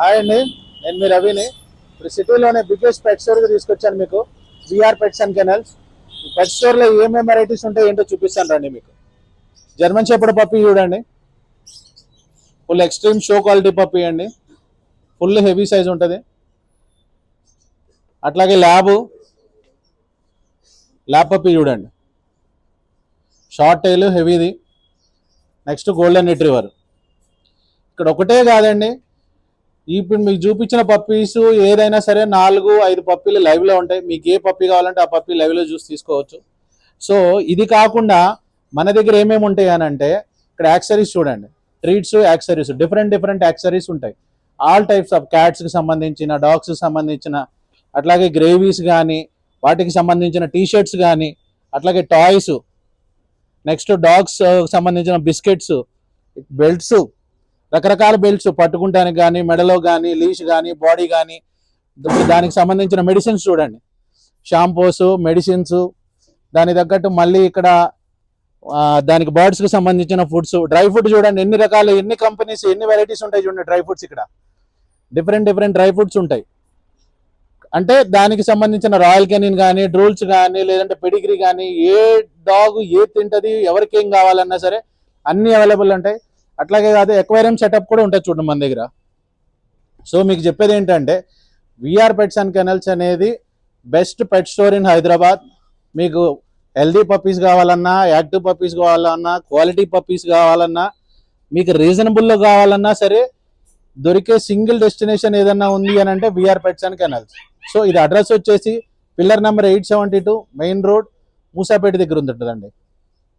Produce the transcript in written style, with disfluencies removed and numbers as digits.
Hi అండి, నేను మీ రవిని. ఇప్పుడు సిటీలోనే బిగ్గెస్ట్ పెట్ స్టోర్కి తీసుకొచ్చాను మీకు, విఆర్ పెట్స్ అండ్ కెనల్స్. ఈ పెట్ స్టోర్లో ఏమేమి వెరైటీస్ ఉంటాయి ఏంటో చూపిస్తాను రండి మీకు. జర్మన్ షెపర్డ్ పప్పీ చూడండి, full extreme show quality puppy అండి, ఫుల్ హెవీ సైజ్ ఉంటుంది. అట్లాగే ల్యాబ్ పప్పీ చూడండి, షార్ట్ టైల్ హెవీది. Next golden retriever. ఇక్కడ ఒకటే కాదండి, ఇప్పుడు మీకు చూపించిన పప్పీస్ ఏదైనా సరే 4-5 పప్పీలు లైవ్లో ఉంటాయి. మీకు ఏ పప్పీ కావాలంటే ఆ పప్పీ లైవ్లో చూసి తీసుకోవచ్చు. సో ఇది కాకుండా మన దగ్గర ఏమేమి ఉంటాయి అని అంటే, ఇక్కడ యాక్సరీస్ చూడండి, ట్రీట్స్, యాక్సరీస్, డిఫరెంట్ యాక్సరీస్ ఉంటాయి. ఆల్ టైప్స్ ఆఫ్ క్యాట్స్కి సంబంధించిన, డాగ్స్కి సంబంధించిన, అట్లాగే గ్రేవీస్ కానీ వాటికి సంబంధించిన టీషర్ట్స్ కానీ, అట్లాగే టాయ్స్, నెక్స్ట్ డాగ్స్ సంబంధించిన బిస్కెట్స్, బెల్ట్స్, రకరకాల బెల్ట్స్ పట్టుకుంటానికి కానీ, మెడలో కానీ, లీష్ కానీ, బాడీ కానీ, దానికి సంబంధించిన మెడిసిన్స్ చూడండి, షాంపూస్, మెడిసిన్స్, దాని తగ్గట్టు మళ్ళీ ఇక్కడ దానికి బర్డ్స్కి సంబంధించిన ఫుడ్స్, డ్రై ఫుడ్ చూడండి, ఎన్ని రకాలు, ఎన్ని కంపెనీస్, ఎన్ని వెరైటీస్ ఉంటాయి చూడండి డ్రై ఫుడ్స్. ఇక్కడ డిఫరెంట్ డ్రై ఫుడ్స్ ఉంటాయి. అంటే దానికి సంబంధించిన రాయల్ కెనిన్ కానీ, డ్రూల్స్ కానీ, లేదంటే పెడిగ్రీ కానీ, ఏ డాగ్ ఏ తింటది, ఎవరికి ఏం కావాలన్నా సరే అన్నీ అవైలబుల్ ఉంటాయి. అట్లాగే కాదు, ఎక్వేరియం సెటప్ కూడా ఉంటుంది చూడండి మన దగ్గర. సో మీకు చెప్పేది ఏంటంటే, విఆర్ పెట్స్ అండ్ కెనల్స్ అనేది best pet store in Hyderabad. మీకు హెల్దీ పప్పీస్ కావాలన్నా, యాక్టివ్ పప్పీస్ కావాలన్నా, క్వాలిటీ పప్పీస్ కావాలన్నా, మీకు రీజనబుల్లో కావాలన్నా సరే దొరికే సింగిల్ డెస్టినేషన్ ఏదన్నా ఉంది అని అంటే VR pets and kennels. So ఇది అడ్రస్ వచ్చేసి pillar number 872 main road, Moosapet దగ్గర ఉంటుందండి.